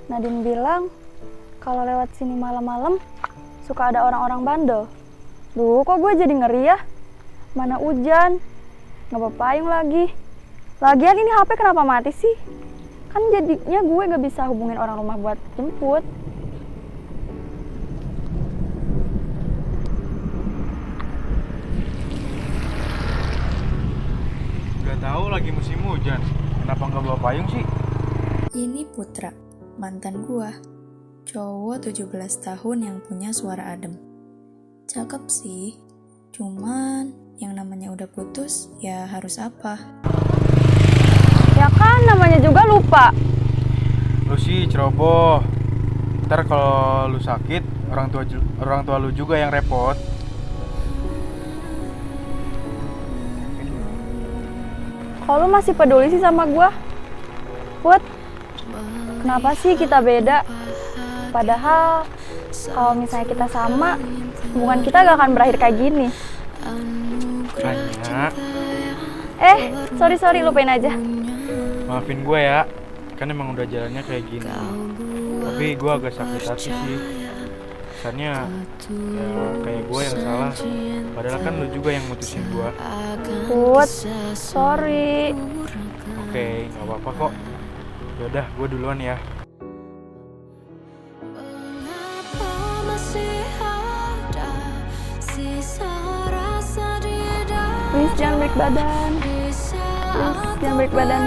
Nadine bilang kalau lewat sini malam-malam suka ada orang-orang bandel. Duh, kok gue jadi ngeri ya? Mana hujan, nggak berpayung lagi. Lagian ini HP kenapa mati sih? Kan jadinya gue gak bisa hubungin orang rumah buat jemput. Udah tahu lagi musim hujan, kenapa nggak bawa payung sih? Ini Putra, mantan gua. Cowok 17 tahun yang punya suara adem. Cakep sih, cuman yang namanya udah putus, ya harus apa? Ya kan namanya juga lupa. Lu sih ceroboh. Ntar kalau lu sakit, orang tua lu juga yang repot. Kalau masih peduli sih sama gue, Put, kenapa sih kita beda? Padahal kalau misalnya kita sama, hubungan kita gak akan berakhir kayak gini. Hanya, Sorry, lupain aja. maafin gue ya, kan emang udah jalannya kayak gini. Tapi gue agak sakit hati sih. Kesannya ya kayak gue yang salah. Padahal kan lu juga yang mutusin gue. Put, sorry. Oke, nggak apa-apa kok. Yaudah, gue duluan ya. Please jangan balik badan. Please jangan balik badan.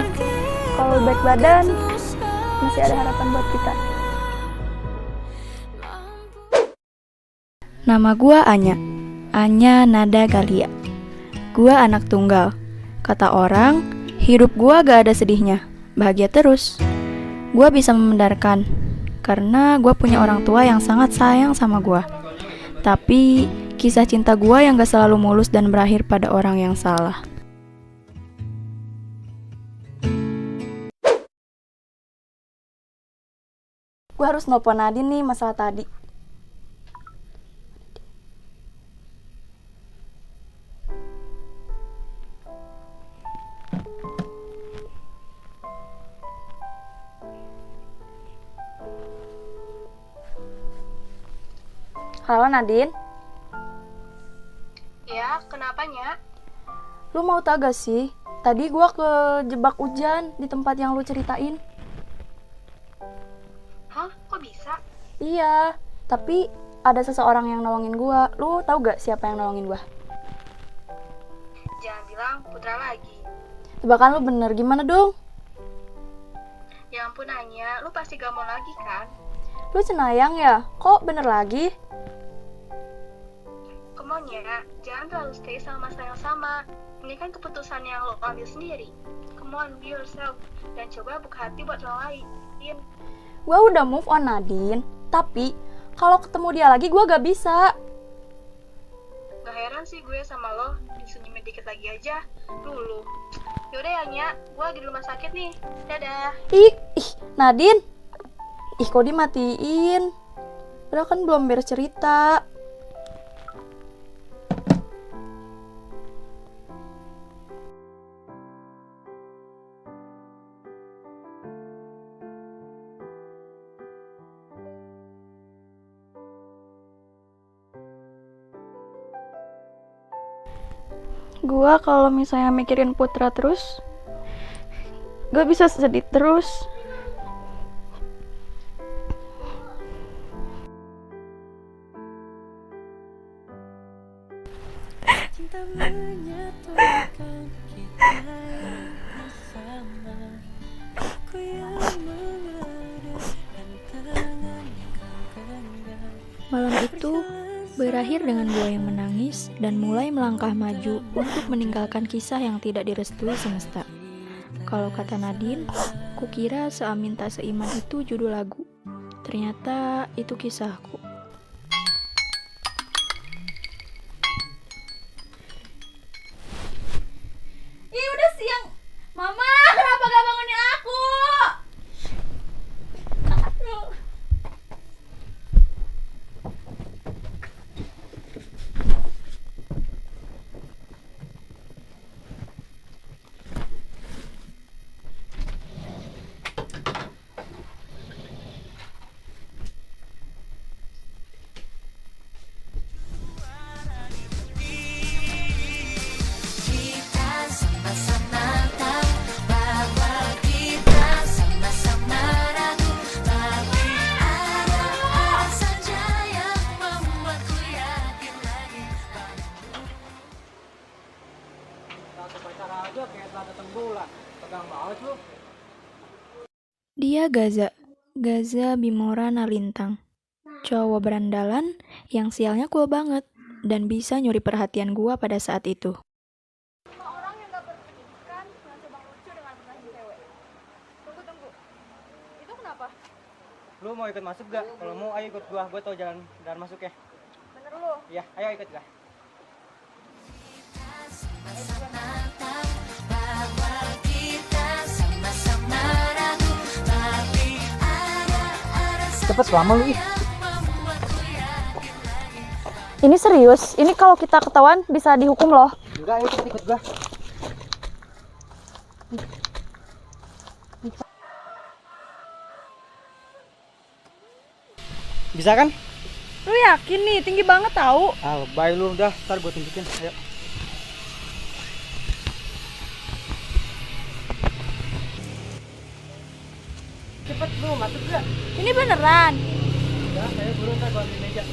Kalau balik badan, masih ada harapan buat kita. Nama gua Anya Nada Galia. Gua anak tunggal. Kata orang, hidup gua gak ada sedihnya, bahagia terus. Gua bisa membenarkan, karena gua punya orang tua yang sangat sayang sama gua. Tapi, kisah cinta gua yang gak selalu mulus dan berakhir pada orang yang salah. Gue harus nelpon Nadine nih masalah tadi. Halo Nadine. Ya, kenapanya? Lu mau tau gak sih? Tadi gua kejebak hujan di tempat yang lu ceritain. Hah? Kok bisa? Iya, tapi ada seseorang yang nolongin gua. Lu tau gak siapa yang nolongin gua? Jangan bilang Putra lagi. Tebakan lu bener, gimana dong? Ya ampun Anya, lu pasti gak mau lagi kan? Lu cenayang ya? Kok bener lagi? Come on ya, jangan terlalu stay sama masalah yang sama. Ini kan keputusan yang lo ambil sendiri. Come on, be yourself. Dan coba buka hati buat orang lain. Gua udah move on Nadine, tapi kalau ketemu dia lagi gua gak bisa. Gak heran sih gue sama lo, disenyumin dikit lagi aja. Dulu. Yaudah ya Anya, gue lagi di rumah sakit nih. Dadah. Ih, Nadine. Kok dimatiin? Padahal kan belum beres cerita. Gua kalau misalnya mikirin Putra terus, gue bisa sedih terus. Malam itu berakhir dengan gua yang menangis dan mulai melangkah maju untuk meninggalkan kisah yang tidak direstui semesta. Kalau kata Nadine, kukira Seamin Tak Seiman itu judul lagu. Ternyata itu kisahku. Udah siang. Mama, kenapa gak bangunin aku? Dia Gaza, Gaza Bimora Nalintang. Cowok berandalan yang sialnya cool banget dan bisa nyuri perhatian gua pada saat itu. Orang yang gak berpendidikan yang coba lucu dengan bertanya cewek. Tunggu. Itu kenapa? Lu mau ikut masuk gak? Kalau mau ayo ikut gua tau jalan masuk ya. Bener lu. Iya, ayo ikut gak? Cepet lama lu ih. Ini serius? Ini kalau kita ketahuan bisa dihukum loh. Enggak, ayo ikut gua. Bisa kan? Lu yakin nih? Tinggi banget tahu. Ah, lebay lu. Udah, ntar gua tunjukin. Ayo. Cepet lu, masuk gak? Ini beneran. Udah, ayo buru ntar gua ambil meja.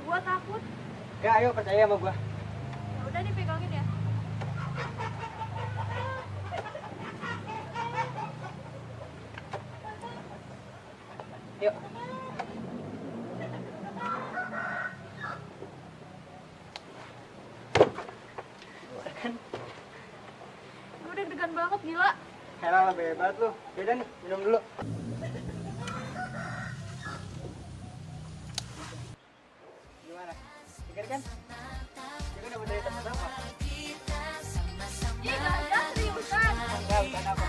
Gua takut. Gak, ayo percaya sama gua. Ya udah nih pegangin ya. Yuk. Gue deg-degan banget gila. Helah, lebih hebat lu. Yaudah nih, minum dulu. Gimana? Segar kan? Juga dapat dari teman apa? Ih, gak ada seriusan. Enggak, bukan apa.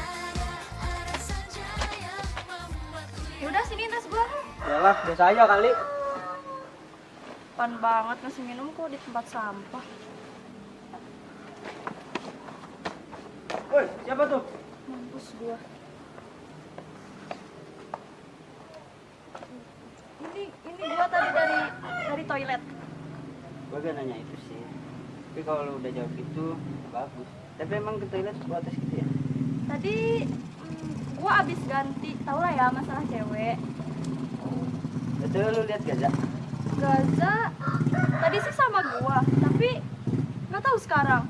Yaudah sini tas gua. Yalah, biasa aja kali. Pan banget ngasih minum kok di tempat sampah. Woi, siapa tuh? Mampus gua. Ini gua tadi dari toilet. Gua gak nanya itu sih. Tapi kalau lu udah jawab gitu, bagus. Tapi emang ke toilet protes gitu ya? Tadi gua abis ganti, tau lah ya masalah cewek. Betul, lu lihat Gaza? Gaza tadi sih sama gua, tapi nggak tahu sekarang.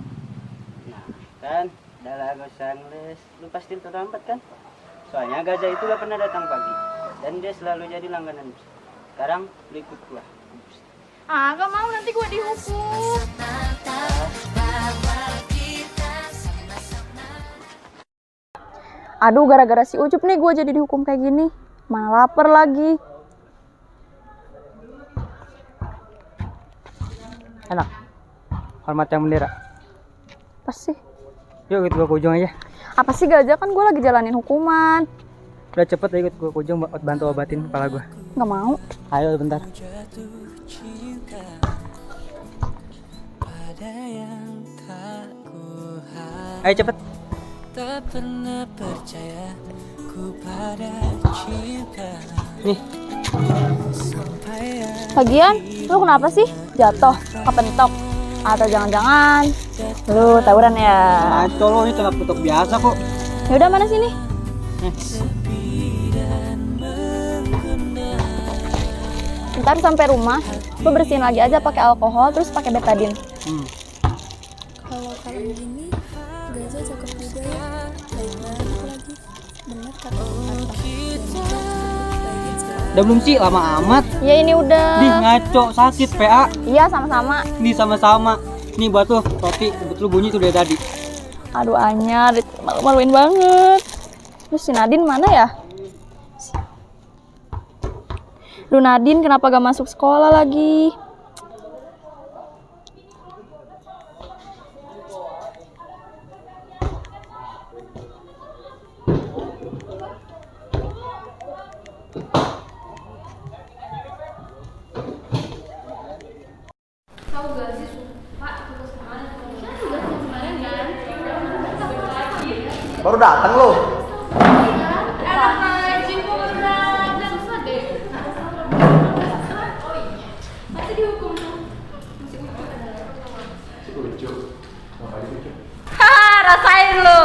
Nah, kan? Udah lah, gak usah ngeles. Lu pasti terlambat kan? Soalnya Gaza itu gak pernah datang pagi. Dan dia selalu jadi langganan bus. Sekarang lu ikut gua. Ah, gak mau, nanti gua dihukum. Aduh, gara-gara si Ucup nih gua jadi dihukum kayak gini. Mana lapar lagi. Enak. Hormat yang bendera. Apa sih? Yuk ikut gua ke ujung aja. Apa sih Gaza, kan gua lagi jalanin hukuman. Udah cepet aja ikut gua ke ujung buat bantu obatin kepala gua. Gak mau. Ayo bentar. Ayo cepet. Tak pernah percaya ku pada cinta. Nih, Lagian, lu kenapa sih? Jatuh, kepentok. Atau jangan-jangan lu tawuran ya? ngaco lo, ini celak tutup biasa kok. Yaudah, mana sini? Ntar sampai rumah, lu bersihin lagi aja pakai alkohol, terus pakai betadine. Kalau kalem gini, Gaza cakep juga ya. Baik banget lagi. Bener kata Udah belum sih? Lama amat. Ya ini udah. Di ngaco, sakit PA. Iya, sama-sama. Nih sama-sama. Nih buat tuh roti, betul bunyi tuh dari tadi. Aduh, Anyar, malu-maluin banget. Terus si Nadine mana ya? Lu Nadine kenapa gak masuk sekolah lagi? Baru datang lo. Haha, rasain lu.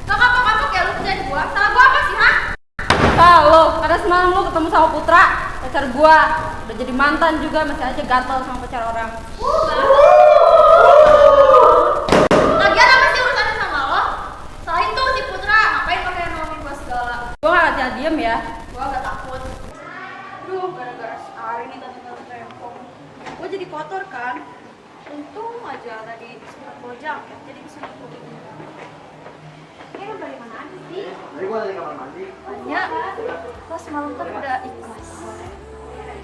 Lo kapok-kapok ya lu kerjain gua? Salah gua apa sih, ha? Lo, ada semalam lu ketemu sama Putra. pacar gua. Udah jadi mantan juga masih aja gatel sama pacar orang. Lagian apa sih urusannya sama lo? Salahin tuh si Putra, ngapain pakai nolongin gua segala? Gua gak diem ya. Gua agak takut. Duh, gara-gara si Ari nih tante-tante rempong. Gua jadi kotor kan? Untung aja tadi sempat bawa jaket, jadi bisa nutup. Ini kan dari mana aja sih? Dari gua dari kamar mandi. Banyak. Lo semalam kan udah ikhlas.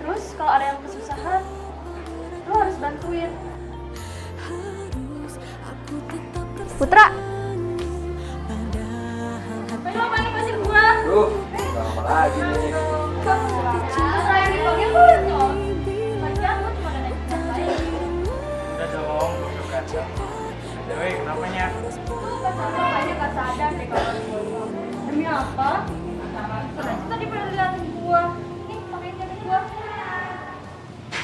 Terus kalau ada yang kesusahan, lo harus bantuin. Putra! Ngapain lo panik-panik gua? Udah lama lagi nih. Putra yang dipanggil lo dong. Lagian lo cuma ada yang baik. Udah dong, gue udah kacau. Dewi, kenapanya? Kayaknya gak sadar deh kalau gua. Demi apa? Karena tadi pernah liatin gua. Nih, pakai jaket gua.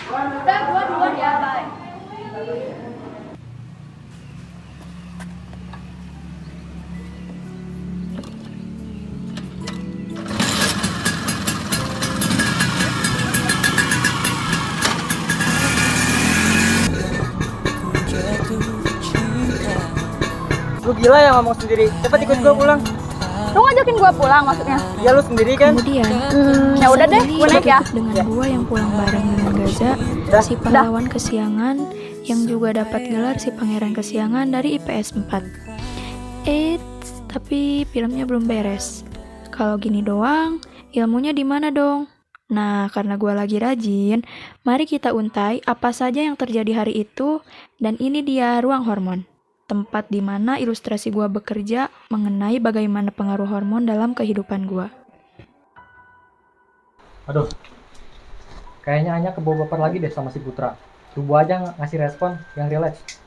Udah, gua duluan ya, bye. jatuh cinta. Lu gila ya ngomong sendiri. Cepat ikut gua pulang. Lu ngajakin gua pulang maksudnya? Ya lu sendiri kan? Kemudian, Ya udah deh, Lili gua naik ya. ditutup dengan gua yang pulang bareng dengan Gaza, si pahlawan kesiangan yang juga dapat gelar si pangeran kesiangan dari IPS 4. Eits, tapi filmnya belum beres. Kalau gini doang, ilmunya di mana dong? Nah, karena gua lagi rajin, mari kita untai apa saja yang terjadi hari itu, dan ini dia ruang hormon. Tempat di mana ilustrasi gua bekerja mengenai bagaimana pengaruh hormon dalam kehidupan gua. Aduh, kayaknya Anya kebawa baper lagi deh sama si Putra. Tubuh aja ngasih respon yang rileks,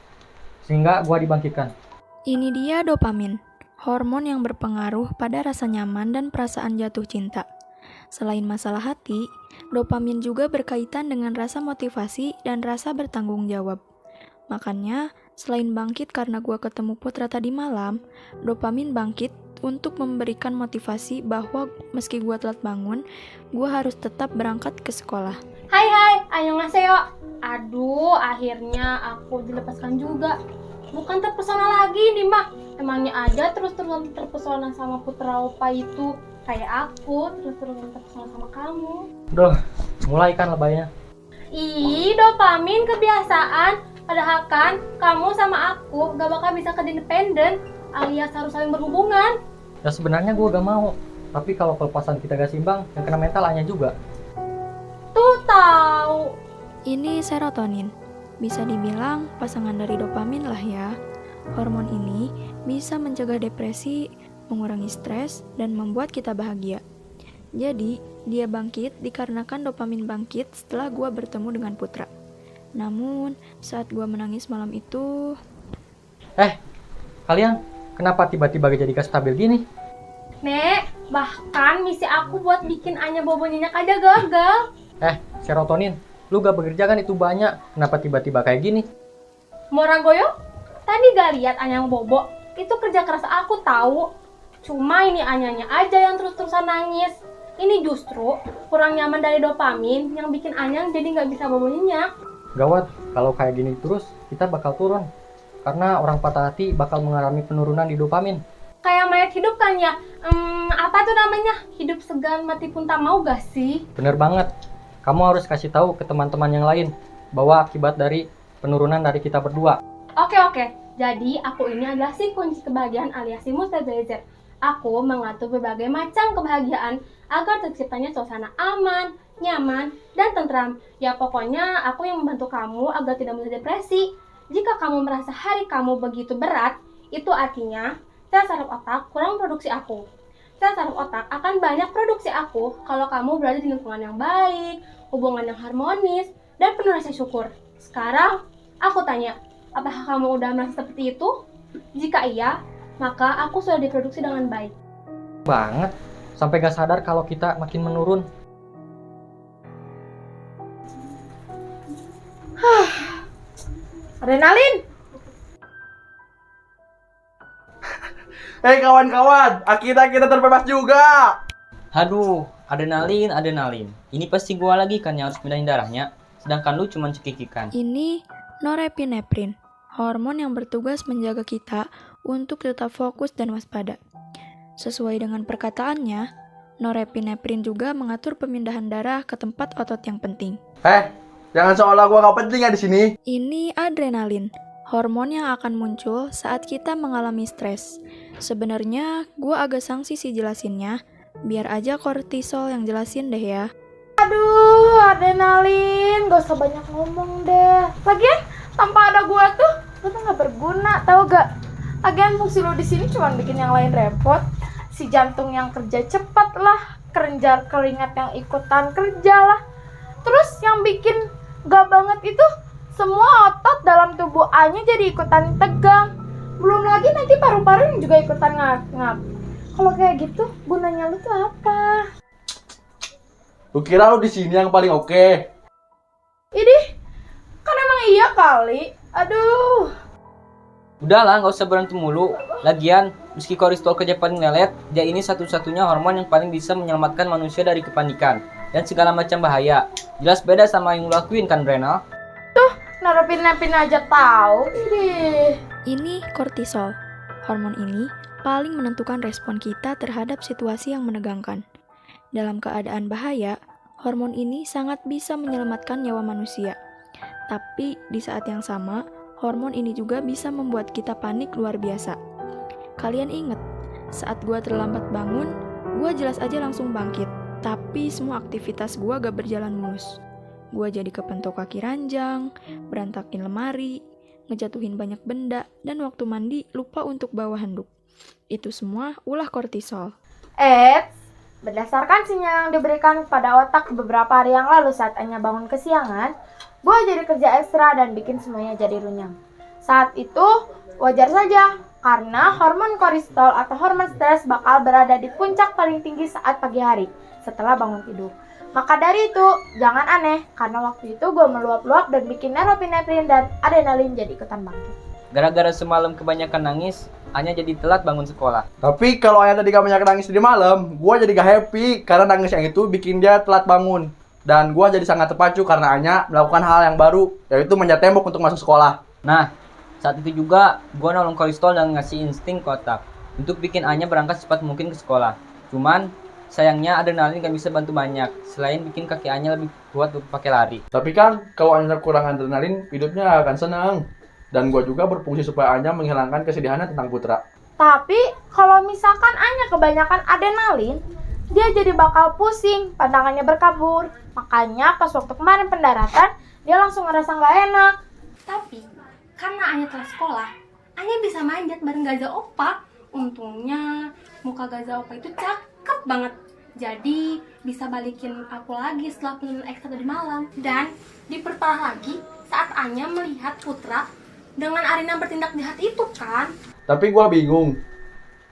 sehingga gua dibangkitkan. Ini dia dopamin, hormon yang berpengaruh pada rasa nyaman dan perasaan jatuh cinta. Selain masalah hati, dopamin juga berkaitan dengan rasa motivasi dan rasa bertanggung jawab. Makanya, selain bangkit karena gua ketemu Putra tadi malam, dopamin bangkit untuk memberikan motivasi bahwa meski gua telat bangun, gua harus tetap berangkat ke sekolah. Hai, annyeonghaseyo. Aduh, akhirnya aku dilepaskan juga. Bukan terpesona lagi nih, Mbak. Emangnya aja terus-terusan terpesona sama Putra Opa itu. Kayak aku terus-terusan terpesona sama kamu. Duh, mulai kan lebaynya. Ih, dopamin kebiasaan. Padahal kan kamu sama aku gak bakal bisa independen, alias harus saling berhubungan. Ya sebenarnya gua gak mau, tapi kalau pelepasan kita gak seimbang, yang kena mental Anya juga. Tuh tahu. Ini serotonin, bisa dibilang pasangan dari dopamin lah ya. Hormon ini bisa mencegah depresi, mengurangi stres, dan membuat kita bahagia. Jadi, dia bangkit dikarenakan dopamin bangkit setelah gua bertemu dengan Putra. Namun, saat gua menangis malam itu... Kalian kenapa tiba-tiba jadi gak stabil gini? Nek, bahkan misi aku buat bikin Anya bobo nyenyak aja gagal. Serotonin, lu gak bekerja kan itu banyak, kenapa tiba-tiba kayak gini? Moragoyo, tadi gak lihat Anya bobo? Itu kerja keras aku tahu. Cuma ini Anyanya aja yang terus-terusan nangis. Ini justru kurang nyaman dari dopamin yang bikin Anyang jadi gak bisa bobo nyenyak. Gawat, kalau kayak gini terus, kita bakal turun. Karena orang patah hati bakal mengalami penurunan di dopamin. Kayak mayat hidup kan ya? Apa tuh namanya? Hidup segan mati pun tak mau gak sih? Bener banget. Kamu harus kasih tahu ke teman-teman yang lain bahwa akibat dari penurunan dari kita berdua. Oke. Jadi aku ini adalah si kunci kebahagiaan alias si Mustabilizer. Aku mengatur berbagai macam kebahagiaan agar terciptanya suasana aman, nyaman, dan tentram. Ya pokoknya aku yang membantu kamu agar tidak mudah depresi. Jika kamu merasa hari kamu begitu berat, itu artinya sel saraf otak kurang produksi aku. Sel saraf otak akan banyak produksi aku kalau kamu berada di lingkungan yang baik, hubungan yang harmonis, dan penuh rasa syukur. Sekarang, aku tanya, apakah kamu udah merasa seperti itu? Jika iya, maka aku sudah diproduksi dengan baik. Banget, sampai gak sadar kalau kita makin menurun. Adrenalin! Hei kawan-kawan, akhirnya kita terbebas juga. Aduh, adrenalin. Ini pasti gua lagi kan yang harus pindahin darahnya. Sedangkan lu cuma cekikikan. Ini norepinefrin, hormon yang bertugas menjaga kita untuk tetap fokus dan waspada. Sesuai dengan perkataannya, norepinefrin juga mengatur pemindahan darah ke tempat otot yang penting. Jangan seolah gua gak penting ya di sini. Ini adrenalin, hormon yang akan muncul saat kita mengalami stres. Sebenarnya, gua agak sangsi sih jelasinnya. Biar aja kortisol yang jelasin deh ya. Aduh, adrenalin, gak usah banyak ngomong deh. Lagian, tanpa ada gua tuh, lu tuh gak berguna, tau gak? Lagian fungsi lu di sini cuma bikin yang lain repot. Si jantung yang kerja cepat lah, kelenjar keringat yang ikutan kerja lah. Terus yang bikin gak banget itu, semua otot dalam tubuh A-nya jadi ikutan tegang. Belum lagi nanti paru-paru yang juga ikutan ngap-ngap. Kalau kayak gitu, gunanya lu tuh apa? Lu kira lu di sini yang paling oke? Idih, kan emang iya kali. Aduh. Udahlah, nggak usah berantem mulu. Lagian, meski kortisol kerja paling lelet, dia ini satu-satunya hormon yang paling bisa menyelamatkan manusia dari kepanikan dan segala macam bahaya. Jelas beda sama yang lu lakuin kan, Renal? Tuh, narapin-napin aja tahu. Idih. Ini kortisol. Hormon ini paling menentukan respon kita terhadap situasi yang menegangkan. Dalam keadaan bahaya, hormon ini sangat bisa menyelamatkan nyawa manusia. Tapi di saat yang sama, hormon ini juga bisa membuat kita panik luar biasa. Kalian inget, saat gua terlambat bangun, gua jelas aja langsung bangkit. Tapi semua aktivitas gua gak berjalan mulus. Gua jadi kepentok kaki ranjang, berantakin lemari, ngejatuhin banyak benda, dan waktu mandi lupa untuk bawa handuk. Itu semua ulah kortisol. Berdasarkan sinyal yang diberikan kepada otak beberapa hari yang lalu saat Anya bangun kesiangan, gue jadi kerja ekstra dan bikin semuanya jadi runyam. Saat itu wajar saja, karena hormon kortisol atau hormon stres bakal berada di puncak paling tinggi saat pagi hari setelah bangun tidur. Maka dari itu, jangan aneh, karena waktu itu gue meluap-luap dan bikin norepinefrin dan adrenalin jadi ikutan bangkit. Gara-gara semalam kebanyakan nangis, Anya jadi telat bangun sekolah. Tapi kalau Anya tadi gak banyak nangis di malam, gua jadi gak happy karena nangis yang itu bikin dia telat bangun. Dan gua jadi sangat terpacu karena Anya melakukan hal yang baru, yaitu manjat tembok untuk masuk sekolah. Nah, saat itu juga gua nolong kortisol dan ngasih insting ke otak untuk bikin Anya berangkat secepat mungkin ke sekolah. Cuman sayangnya adrenalin gak bisa bantu banyak, selain bikin kaki Anya lebih kuat untuk pakai lari. Tapi kan kalau Anya kurang adrenalin, hidupnya akan senang. Dan gua juga berfungsi supaya Anya menghilangkan kesedihannya tentang Putra. Tapi kalau misalkan Anya kebanyakan adrenalin, dia jadi bakal pusing, pandangannya berkabur. Makanya pas waktu kemarin pendaratan, dia langsung ngerasa nggak enak. Tapi karena Anya telah sekolah, Anya bisa manjat bareng Gajah Opa. Untungnya muka Gajah Opa itu cakep banget. Jadi bisa balikin aku lagi setelah penilaian ekstra tadi malam. Dan diperparah lagi saat Anya melihat Putra dengan Arin yang bertindak jahat itu kan. Tapi gua bingung.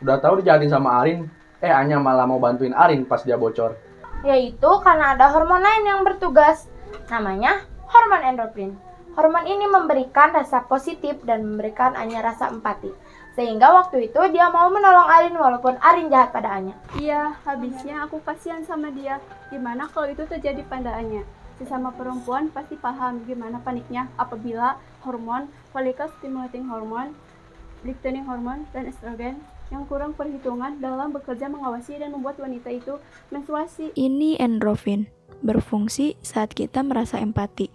Udah tahu dijahatin sama Arin, Anya malah mau bantuin Arin pas dia bocor. Yaitu karena ada hormon lain yang bertugas, namanya hormon endorfin. Hormon ini memberikan rasa positif dan memberikan Anya rasa empati. Sehingga waktu itu dia mau menolong Arin walaupun Arin jahat pada Anya. Iya, habisnya aku kasihan sama dia. Gimana kalau itu terjadi pada Anya? Sesama perempuan pasti paham gimana paniknya apabila hormon follicle stimulating hormone, luteinizing hormone, dan estrogen yang kurang perhitungan dalam bekerja mengawasi dan membuat wanita itu menstruasi. Ini endorfin, berfungsi saat kita merasa empati.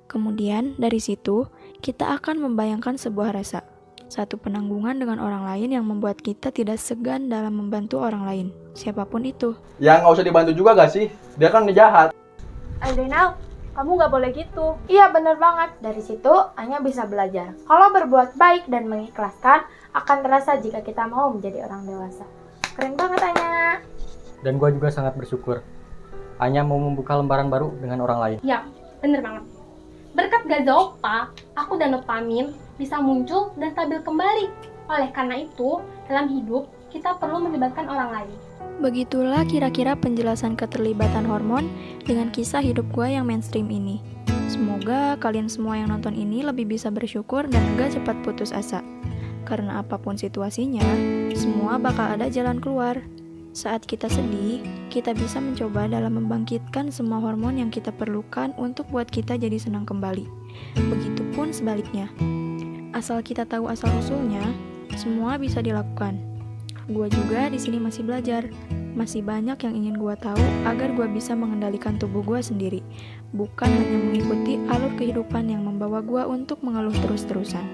Kemudian dari situ, kita akan membayangkan sebuah rasa, satu penanggungan dengan orang lain yang membuat kita tidak segan dalam membantu orang lain, siapapun itu. Ya nggak usah dibantu juga gak sih? Dia kan ngejahat. Adrenal, kamu nggak boleh gitu. Iya bener banget, dari situ Anya bisa belajar. Kalau berbuat baik dan mengikhlaskan, akan terasa jika kita mau menjadi orang dewasa. Keren banget Anya. Dan gue juga sangat bersyukur Anya mau membuka lembaran baru dengan orang lain. Ya, bener banget. Berkat Gajah Opa, aku dan dopamin bisa muncul dan stabil kembali. Oleh karena itu, dalam hidup, kita perlu melibatkan orang lain. Begitulah kira-kira penjelasan keterlibatan hormon dengan kisah hidup gue yang mainstream ini. Semoga kalian semua yang nonton ini lebih bisa bersyukur dan gak cepat putus asa. Karena apapun situasinya, semua bakal ada jalan keluar. Saat kita sedih, kita bisa mencoba dalam membangkitkan semua hormon yang kita perlukan untuk buat kita jadi senang kembali. Begitupun sebaliknya. Asal kita tahu asal-usulnya, semua bisa dilakukan. Gua juga di sini masih belajar. Masih banyak yang ingin gua tahu agar gua bisa mengendalikan tubuh gua sendiri, bukan hanya mengikuti alur kehidupan yang membawa gua untuk mengeluh terus-terusan.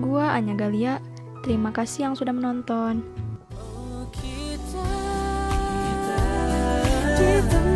Gua Anya Galia, terima kasih yang sudah menonton. Kita